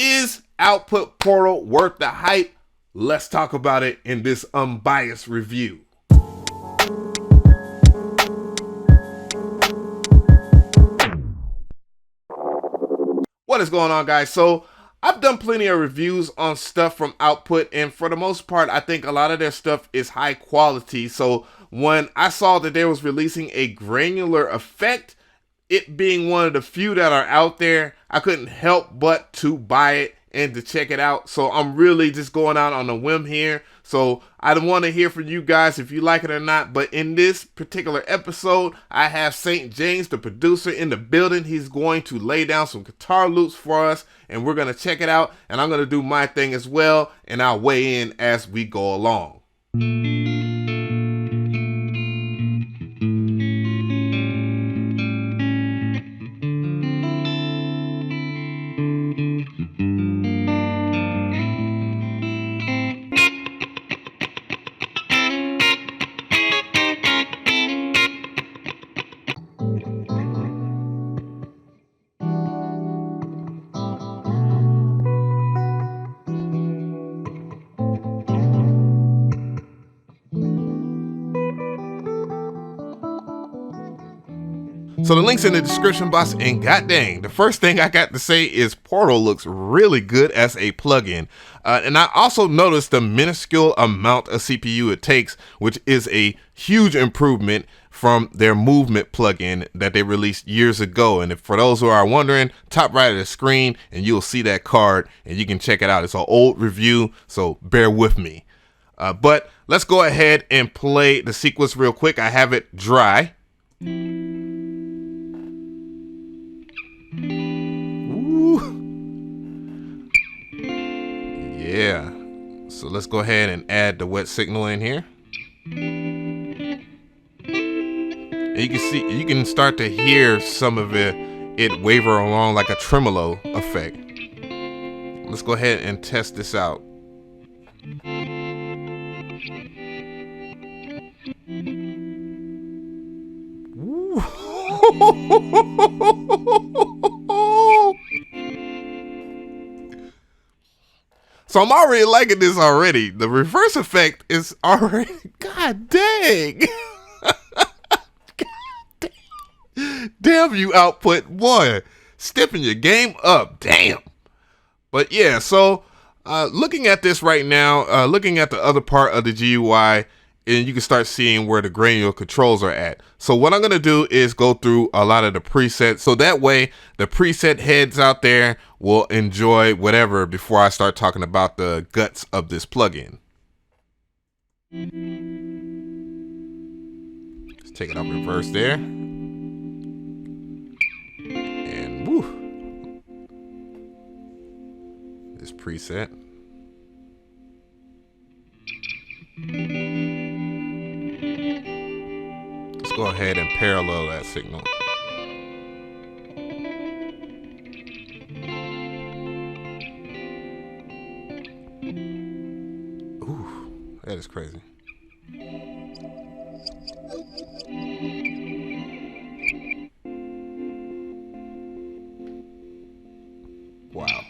Is Output Portal worth the hype? Let's talk about it in this unbiased review. What is going on, guys? So I've done plenty of reviews on stuff from Output, and for the most part, I think a lot of their stuff is high quality. So when I saw that they was releasing a granular effect, it being one of the few that are out there, I couldn't help but to buy it and to check it out. So I'm really just going out on a whim here. So I don't want to hear from you guys if you like it or not. But in this particular episode, I have St. James, the producer, in the building. He's going to lay down some guitar loops for us, and we're going to check it out. And I'm going to do my thing as well, and I'll weigh in as we go along. So the link's in the description box, and god dang, the first thing I got to say is Portal looks really good as a plugin. And I also noticed the minuscule amount of CPU it takes, which is a huge improvement from their movement plugin that they released years ago. And if, for those who are wondering, top right of the screen, and you'll see that card, and you can check it out. It's an old review, so bear with me. But let's go ahead and play the sequence real quick. I have it dry. Yeah, so let's go ahead and add the wet signal in here. And you can see, you can start to hear some of it waver along like a tremolo effect. Let's go ahead and test this out. So I'm already liking this already. The reverse effect is already, god dang. God dang. Damn you, Output, boy. Stepping your game up, damn. But yeah, so looking at this right now, looking at the other part of the GUI, and you can start seeing where the granular controls are at. So what I'm gonna do is go through a lot of the presets, so that way the preset heads out there will enjoy whatever before I start talking about the guts of this plugin. Let's take it off reverse there. And woo. This preset. Let's go ahead and parallel that signal. Ooh, that is crazy. Wow.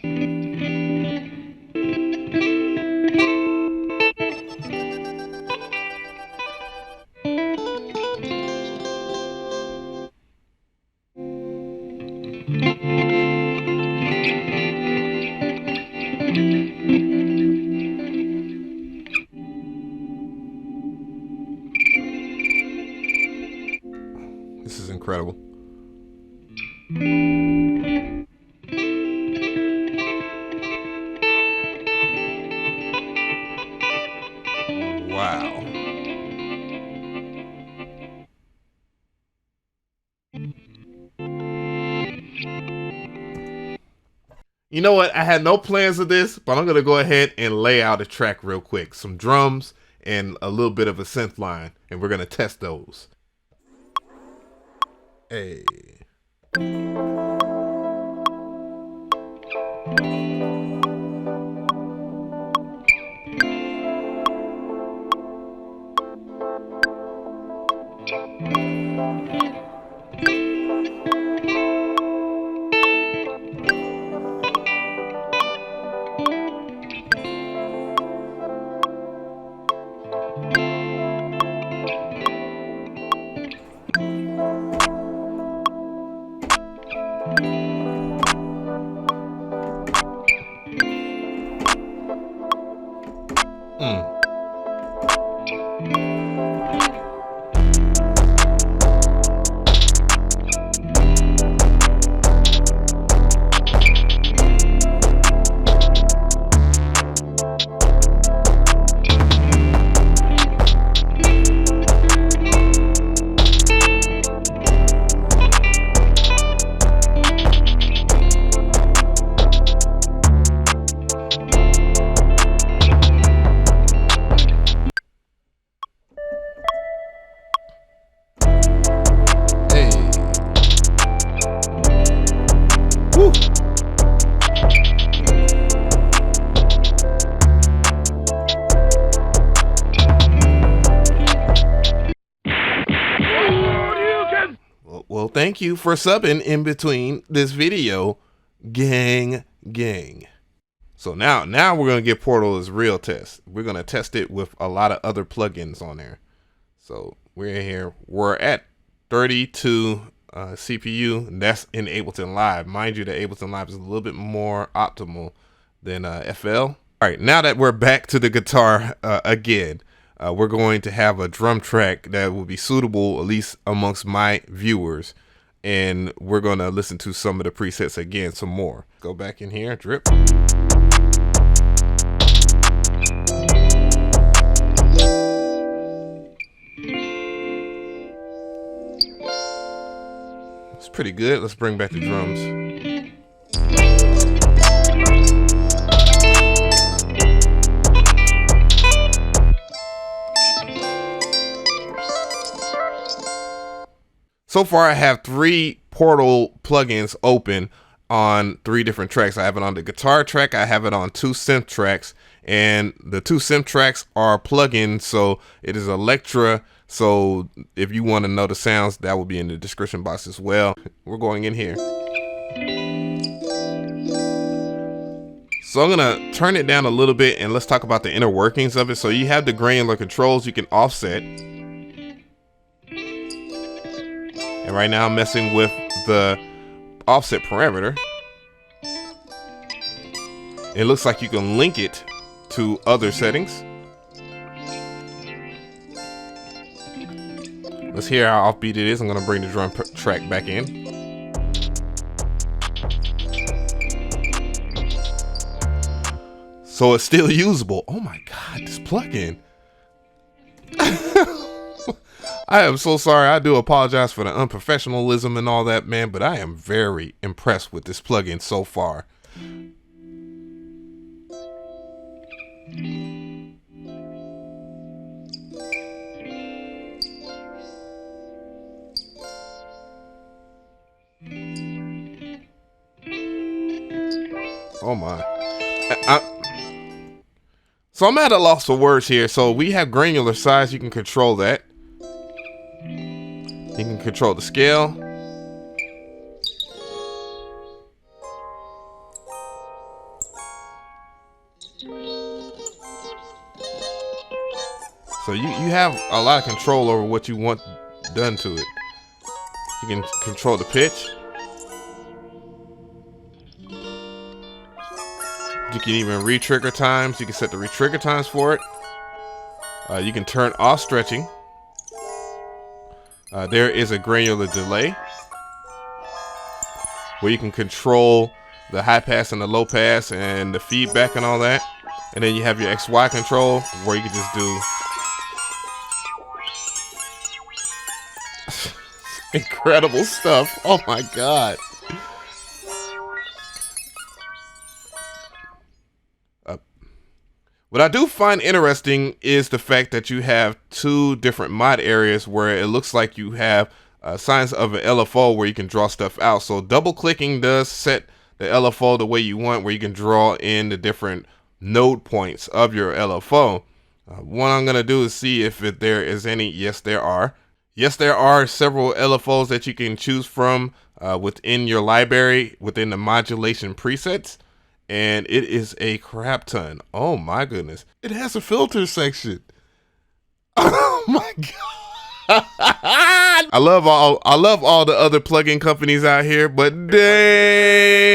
This is incredible. Wow. You know what? I had no plans of this, but I'm going to go ahead and lay out a track real quick. Some drums and a little bit of a synth line, and we're going to test those. Hey. Well, thank you for subbing in between this video, gang. So now we're gonna give Portal's real test. We're gonna test it with a lot of other plugins on there. So we're here. We're at 32 CPU, and that's in Ableton Live. Mind you, the Ableton Live is a little bit more optimal than FL. All right, now that we're back to the guitar again. We're going to have a drum track that will be suitable, at least amongst my viewers. And we're going to listen to some of the presets again, some more. Go back in here, drip. It's pretty good. Let's bring back the drums. So far, I have 3 Portal plugins open on 3 different tracks. I have it on the guitar track, I have it on 2 synth tracks, and the 2 synth tracks are plugins, so it is Electra. So if you want to know the sounds, that will be in the description box as well. We're going in here. So I'm gonna turn it down a little bit and let's talk about the inner workings of it. So you have the granular controls, you can offset. And right now I'm messing with the offset parameter. It looks like you can link it to other settings. Let's hear how offbeat it is. I'm gonna bring the drum track back in. So it's still usable. Oh my God, this plugin. I am so sorry. I do apologize for the unprofessionalism and all that, man, but I am very impressed with this plugin so far. Oh my. So I'm at a loss for words here. So we have granular size. You can control that. You can control the scale. So you have a lot of control over what you want done to it. You can control the pitch. You can even re-trigger times. You can set the re-trigger times for it. You can turn off stretching. There is a granular delay where you can control the high pass and the low pass and the feedback and all that. And then you have your XY control where you can just do incredible stuff. Oh my God. What I do find interesting is the fact that you have 2 different mod areas where it looks like you have signs of an LFO where you can draw stuff out. So double clicking does set the LFO the way you want, where you can draw in the different node points of your LFO. What I'm going to do is see if there is any. Yes, there are. Yes, there are several LFOs that you can choose from within your library, within the modulation presets. And it is a crap ton. Oh my goodness. It has a filter section. Oh my God. I love all the other plugin companies out here, but damn.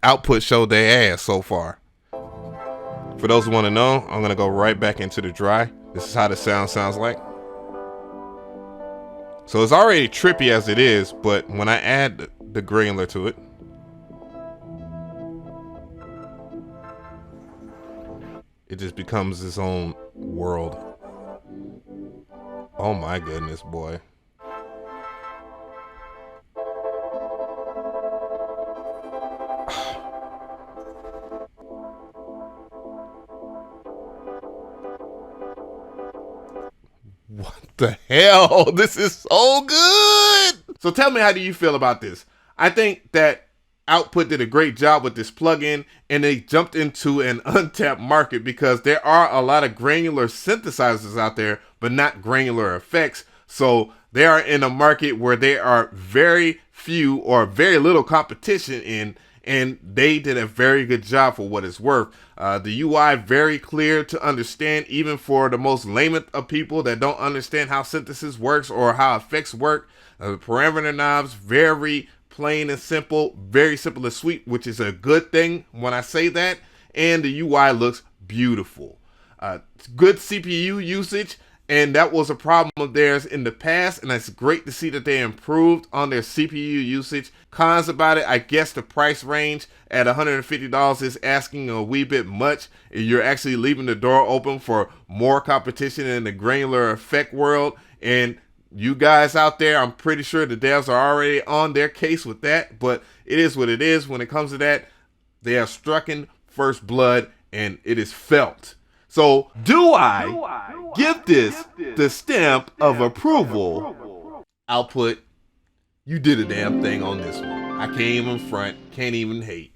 Output showed their ass so far. For those who want to know, I'm gonna go right back into the dry. This is how the sound sounds like. So it's already trippy as it is, but when I add the granular to it, it just becomes its own world. Oh my goodness, boy. What the hell? This is so good. So tell me, how do you feel about this? I think that Output did a great job with this plugin, and they jumped into an untapped market because there are a lot of granular synthesizers out there, but not granular effects. So they are in a market where there are very few or very little competition in, and they did a very good job for what it's worth. The UI very clear to understand, even for the most layman of people that don't understand how synthesis works or how effects work. The parameter knobs very plain and simple, very simple and sweet, which is a good thing when I say that. And the UI looks beautiful. Good CPU usage, and that was a problem of theirs in the past, and it's great to see that they improved on their CPU usage. Cons about it, I guess the price range at $150 is asking a wee bit much. You're actually leaving the door open for more competition in the granular effect world, and you guys out there, I'm pretty sure the devs are already on their case with that, but it is what it is. When it comes to that, they have strucken first blood, and it is felt. So, do I give this the stamp of approval? Output, you did a damn thing on this one. I can't even front, can't even hate.